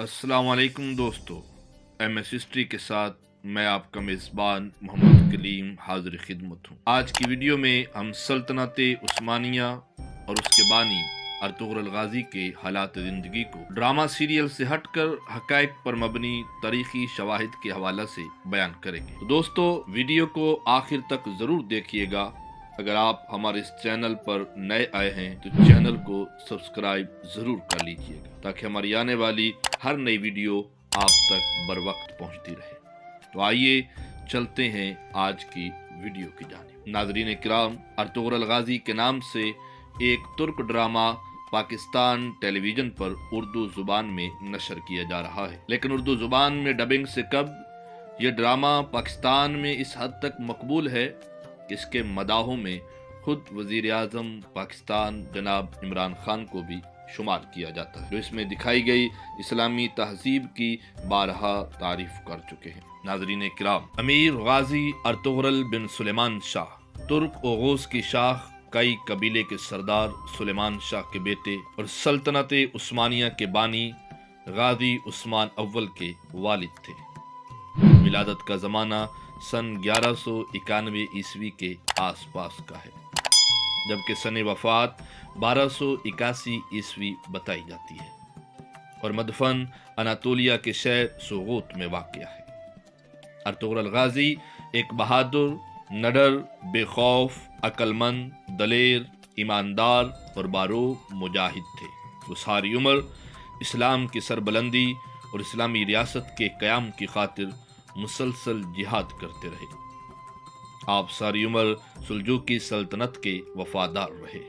अस्सलाम वालेकुम दोस्तों, MS हिस्ट्री के साथ मैं आपका मेज़बान मोहम्मद कलीम हाजिर खिदमत हूँ। आज की वीडियो में हम सल्तनत उस्मानिया और उसके बानी अर्तुगरुल गाजी के हालात ज़िंदगी को ड्रामा सीरियल से हटकर हक़ाइक़ पर मबनी तारीख़ी शवाहिद के हवाला से बयान करेंगे। तो दोस्तों, वीडियो को आखिर तक ज़रूर देखिएगा। अगर आप हमारे इस चैनल पर नए आए हैं तो चैनल को सब्सक्राइब ज़रूर कर लीजिएगा ताकि हमारी आने वाली हर नई वीडियो आप तक बर वक्त पहुँचती रहे। तो आइए चलते हैं आज की वीडियो की जानिब। नाज़रीन किराम, अर्तुगरुल गाजी के नाम से एक तुर्क ड्रामा पाकिस्तान टेलीविज़न पर उर्दू ज़ुबान में नशर किया जा रहा है, लेकिन उर्दू ज़ुबान में डबिंग से कब यह ड्रामा पाकिस्तान में इस हद तक मकबूल है कि इसके मदाहों में खुद वज़ीर आज़म पाकिस्तान जनाब इमरान खान को भी शुमार किया जाता है, जो इसमें दिखाई गई इस्लामी तहज़ीब की बारहा तारीफ कर चुके हैं। नाज़रीन किराम, अमीर गाजी अर्तुगरुल बिन सुलेमान शाह तुर्क ओगोस की शाख कई कबीले के सरदार सुलेमान शाह के बेटे और सल्तनत उस्मानिया के बानी गाजी उस्मान अव्वल के वालिद थे। विलादत का ज़माना सन 1191 ईस्वी के आसपास का है, जबकि सन वफ़ात 1281 ईस्वी बताई जाती है और मदफन अनातोलिया के शहर सोगोत में वाक़या है। अर्तुगरुल गाजी एक बहादुर, नडर, बेखौफ, अक्लमंद, दलेर, ईमानदार और बारूद मुजाहिद थे। वो सारी उम्र इस्लाम की सरबलंदी और इस्लामी रियासत के क़याम की खातिर मुसलसल जिहाद करते रहे। आप सारी उम्र सुल्जूकी सल्तनत के वफादार रहे।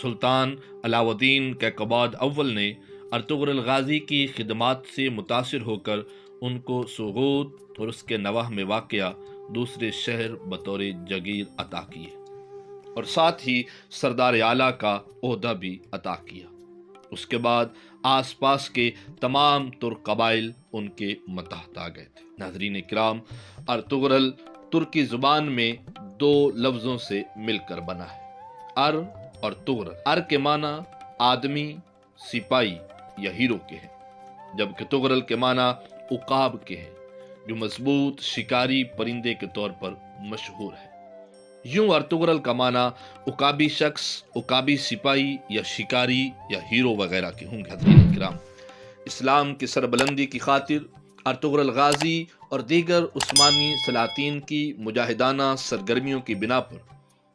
सुल्तान अलाउद्दीन कैकबाद अव्वल ने अर्तुगरुल गाजी की खिदमात से मुतासिर होकर उनको सोगोत और उसके नवाह में वाक़या दूसरे शहर बतौर जगीर अता किए और साथ ही सरदार आला का ओहदा भी अता किया। उसके बाद आसपास के तमाम तुर्क कबाइल उनके मतहत आ गए थे। नाज़रीन किराम, अर्तुगरुल तुर्की ज़ुबान में दो लफ्ज़ों से मिलकर बना है, अर और तुगरुल। अर के माना आदमी, सिपाही या हीरो के हैं, जबकि तुगरुल के माना उकाब के हैं, जो मजबूत शिकारी परिंदे के तौर पर मशहूर है। यूं अर्तुगरुल का माना उकाबी शख्स, उकाबी सिपाही या शिकारी या हीरो वगैरह के होंगे। हज़रात किराम, इस्लाम की सरबलंदी की खातिर अर्तुगरुल गाजी और दीगर उस्मानी सलातीन की मुजाहिदाना सरगर्मियों की बिना पर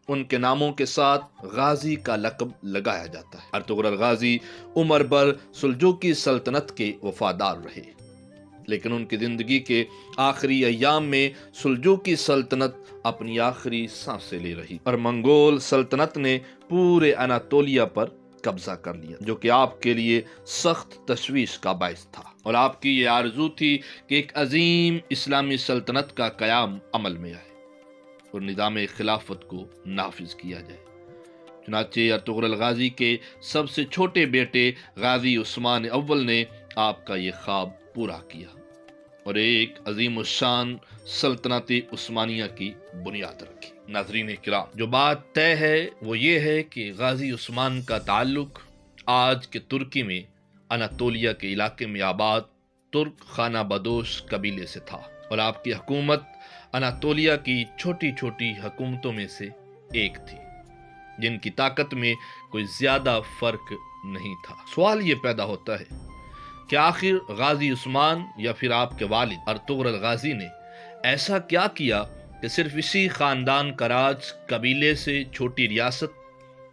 उनके नामों के साथ गाजी का लक़ब लगाया जाता है। अर्तुगरुल गाजी उम्र भर सुल्जूकी सल्तनत के वफादार रहे, लेकिन उनकी ज़िंदगी के आखिरी अय्याम में सुल्जूकी सल्तनत अपनी आखिरी सांसें ले रही और मंगोल सल्तनत ने पूरे अनातोलिया पर कब्जा कर लिया, जो कि आपके लिए सख्त तशवीश का बाइस था और आपकी ये आरज़ू थी कि एक अजीम इस्लामी सल्तनत का क़याम अमल में आए और निज़ाम खिलाफत को नाफिज किया जाए। चुनाचे अर्तुगरुल गाजी के सबसे छोटे बेटे गाजी उस्मान अव्वल ने आपका ये ख्वाब पूरा किया और एक अजीम शान सल्तनत उस्मानिया की बुनियाद रखी। नाज़रीन किराम, जो बात तय है वो ये है कि गाजी उस्मान का ताल्लुक आज के तुर्की में अनातोलिया के इलाके में आबाद तुर्क खाना बदोश कबीले से था और आपकी हुकूमत अनातोलिया की छोटी छोटी हुकूमतों में से एक थी, जिनकी ताकत में कोई ज़्यादा फ़र्क नहीं था। सवाल ये पैदा होता है कि आखिर गाजी उस्मान या फिर आपके वालिद अर्तुगरुल गाजी ने ऐसा क्या किया कि सिर्फ इसी ख़ानदान का राज कबीले से छोटी रियासत,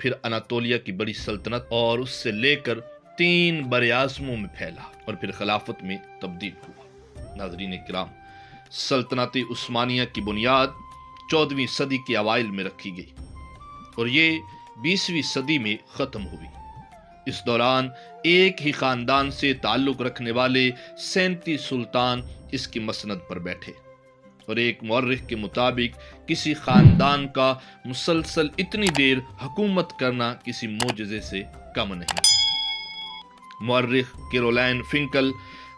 फिर अनातोलिया की बड़ी सल्तनत और उससे लेकर 3 बर-ए-आज़मों में फैला और फिर खिलाफत में तब्दील हुआ। नाज़रीन किराम, सल्तनत उस्मानिया की बुनियाद 14वीं सदी के अवाइल में रखी गई और ये 20वीं सदी में ख़त्म हुई। इस दौरान एक ही ख़ानदान से ताल्लुक़ रखने वाले 37 सुल्तान इसकी मसनद पर बैठे और एक मुअर्रिख़ के मुताबिक किसी ख़ानदान का मुसलसल इतनी देर हुकूमत करना किसी मोजज़े से कम नहीं। मुअर्रिख़ कैरोलाइन फिंकल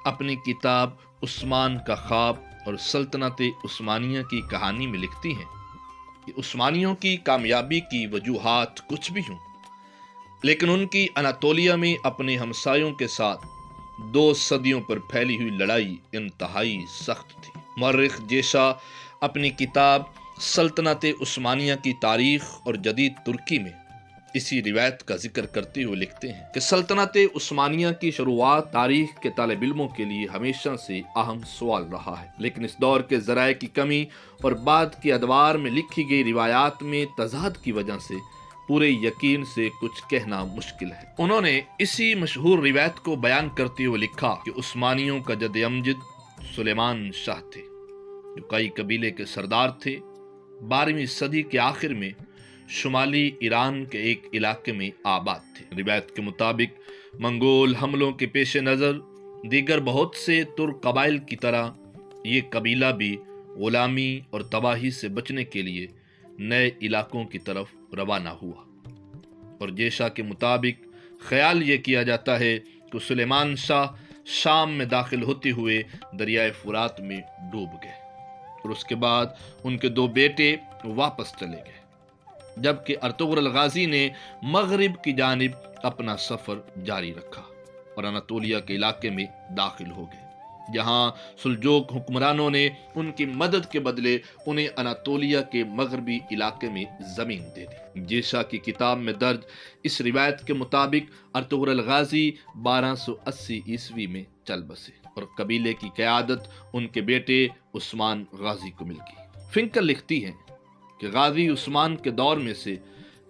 अपनी किताब उस्मान का ख्वाब और सल्तनत उस्मानिया की कहानी में लिखती हैं कि उस्मानियों की कामयाबी की वजूहात कुछ भी हों, लेकिन उनकी अनातोलिया में अपने हमसायों के साथ 2 सदियों पर फैली हुई लड़ाई इंतहाई सख्त थी। मौर्रिख जेशा अपनी किताब सल्तनत उस्मानिया की तारीख और जदीद तुर्की में इसी रिवायत का जिक्र करते हुए लिखते हैं कि सल्तनत उस्मानिया की शुरुआत तारीख के तालिब इल्मों के लिए हमेशा से अहम सवाल रहा है, लेकिन इस दौर के ज़राए की कमी और बाद के अदवार में लिखी गई रिवायात में तज़ाद की वजह से पूरे यकीन से कुछ कहना मुश्किल है। उन्होंने इसी मशहूर रिवायत को बयान करते हुए लिखा कि उस्मानियों का जद अमजद सुलेमान शाह थे, जो कई कबीले के सरदार थे। 12वीं सदी के आखिर में शुमाली ईरान के एक इलाके में आबाद थे। रिवायत के मुताबिक मंगोल हमलों के पेश नज़र दीगर बहुत से तुर्क कबाइल की तरह ये कबीला भी गुलामी और तबाही से बचने के लिए नए इलाकों की तरफ रवाना हुआ। और जेशा के मुताबिक ख्याल ये किया जाता है कि सुलेमान शाह शाम में दाखिल होते हुए दरियाए फुरात में डूब गए और उसके बाद उनके 2 बेटे वापस चले गए, जबकि अर्तुगरुल गाजी ने मगरिब की जानिब अपना सफर जारी रखा और अनातोलिया के इलाके में दाखिल हो गए, जहां सुल्जूक हुक्मरानों ने उनकी मदद के बदले उन्हें अनातोलिया के मगरबी इलाके में जमीन दे दी। जेशा की किताब में दर्ज इस रिवायत के मुताबिक अर्तुगरुल गाजी 1280 ईस्वी में चल बसे और कबीले की क़यादत उनके बेटे उस्मान गाजी को मिल गई। फिंकल लिखती हैं कि गाजी उस्मान के दौर में से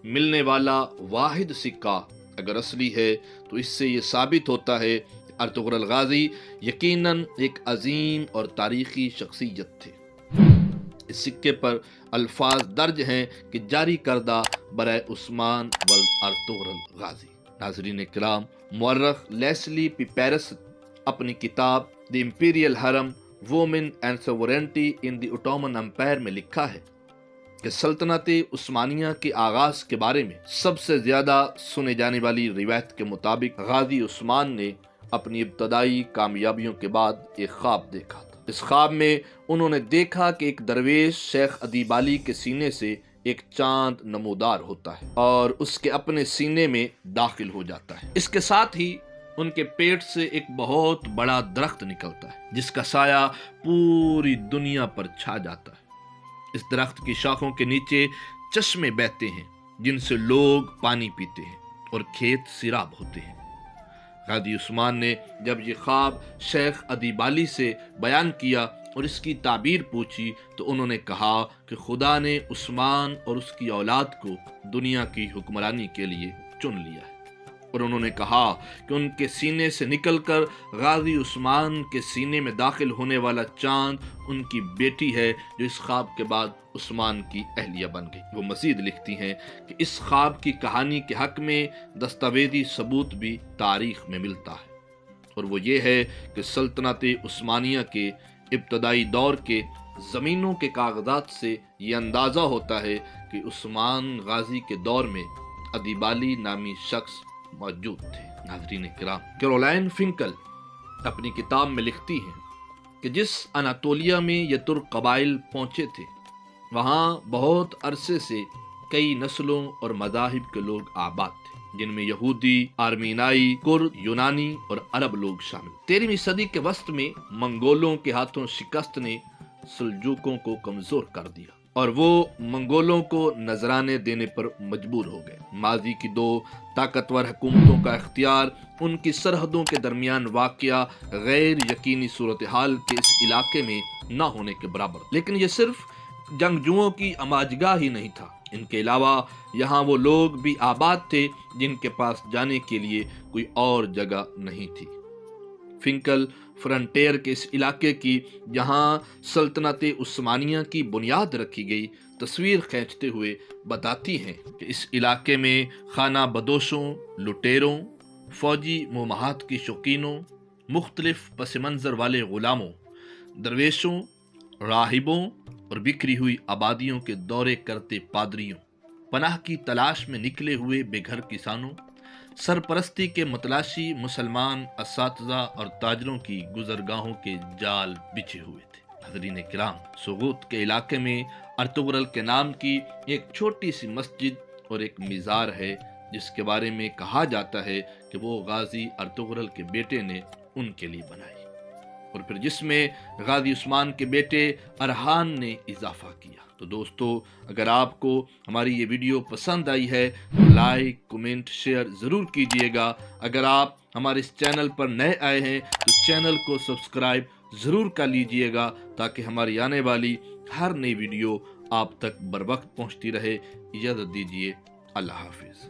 मिलने वाला वाहिद सिक्का अगर असली है तो इससे ये साबित होता है कि अर्तुगरुल गाजी यकीनन एक अजीम और तारीखी शख्सियत थे। इस सिक्के पर अल्फाज दर्ज हैं कि जारी करदा बराए उस्मान वल अर्तुगरुल गाजी। नाज़रीन किराम, मुअर्रिख लेस्ली पी पेरिस अपनी किताब the imperial harem women and sovereignty in the Ottoman empire में लिखा है कि सल्तनत उस्मानिया के आगाज के बारे में सबसे ज्यादा सुने जाने वाली रिवायत के मुताबिक गाजी उस्मान ने अपनी इब्तदाई कामयाबियों के बाद एक ख्वाब देखा था। इस ख्वाब में उन्होंने देखा कि एक दरवेश शेख अदीब अली के सीने से एक चांद नमूदार होता है और उसके अपने सीने में दाखिल हो जाता है। इसके साथ ही उनके पेट से एक बहुत बड़ा दरख्त निकलता है जिसका साया पूरी दुनिया पर छा जाता है। इस दरख्त की शाखों के नीचे चश्मे बहते हैं जिनसे लोग पानी पीते हैं और खेत सिराब होते हैं। गाजी उस्मान ने जब ये ख्वाब शेख अदीब अली से बयान किया और इसकी ताबीर पूछी तो उन्होंने कहा कि खुदा ने उस्मान और उसकी औलाद को दुनिया की हुक्मरानी के लिए चुन लिया है। और उन्होंने कहा कि उनके सीने से निकलकर गाजी उस्मान के सीने में दाखिल होने वाला चांद उनकी बेटी है, जो इस ख्वाब के बाद उस्मान की अहलिया बन गई। वो मजीद लिखती हैं कि इस ख्वाब की कहानी के हक में दस्तावेजी सबूत भी तारीख में मिलता है और वो ये है कि सल्तनत उस्मानिया के इब्तदाई दौर के ज़मीनों के कागजात से ये अंदाज़ा होता है कि उस्मान गाजी के दौर में अदीब अली नामी शख्स मौजूद थे। नाज़रीन किराम, कैरोलाइन फिंकल अपनी किताब में लिखती हैं कि जिस अनातोलिया में ये तुर्क कबाइल पहुंचे थे वहाँ बहुत अरसे से कई नस्लों और मज़ाहिब के लोग आबाद थे, जिनमें यहूदी, आर्मीनाई, कुर्द, यूनानी और अरब लोग शामिल। 13वीं सदी के वस्त में मंगोलों के हाथों शिकस्त ने सुल्जूकों को कमजोर कर दिया और वो मंगोलों को नजराने देने पर मजबूर हो गए। माजी की 2 ताकतवर हुकूमतों का इख्तियार उनकी सरहदों के दरमियान वाक़या गैर यकीनी सूरत हाल के इस इलाके में न होने के बराबर। लेकिन ये सिर्फ जंगजुओं की अमाजगाह ही नहीं था, इनके अलावा यहाँ वो लोग भी आबाद थे जिनके पास जाने के लिए कोई और जगह नहीं थी। फिंकल फ्रंटियर के इस इलाके की जहाँ सल्तनत उस्मानिया की बुनियाद रखी गई तस्वीर खींचते हुए बताती हैं कि इस इलाके में खाना बदोशों, लुटेरों, फौजी मुमाहात की शौकीनों, मुख्तलिफ पस मंज़र वाले गुलामों, दरवेशों, राहिबों और बिखरी हुई आबादियों के दौरे करते पादरियों, पनाह की तलाश में निकले हुए बेघर किसानों, सरपरस्ती के मतलाशी मुसलमान असातिज़ा और ताजरों की गुजरगाहों के जाल बिछे हुए थे। नाज़रीन किराम, सुगूत के इलाके में अर्तुगरुल के नाम की एक छोटी सी मस्जिद और एक मीज़ार है जिसके बारे में कहा जाता है कि वो गाजी अर्तुगरुल के बेटे ने ان کے لیے بنائی، اور پھر جس میں غازی عثمان کے بیٹے ارحان نے اضافہ کیا۔ تو دوستو، اگر آپ کو ہماری یہ ویڈیو پسند آئی ہے تو لائک، کمنٹ، شیئر ضرور کیجئے گا۔ اگر آپ ہمارے اس چینل پر نئے آئے ہیں تو چینل کو سبسکرائب ضرور کر لیجئے گا تاکہ ہماری آنے والی ہر نئی ویڈیو آپ تک بر وقت پہنچتی رہے۔ اجازت دیجئے، اللہ حافظ۔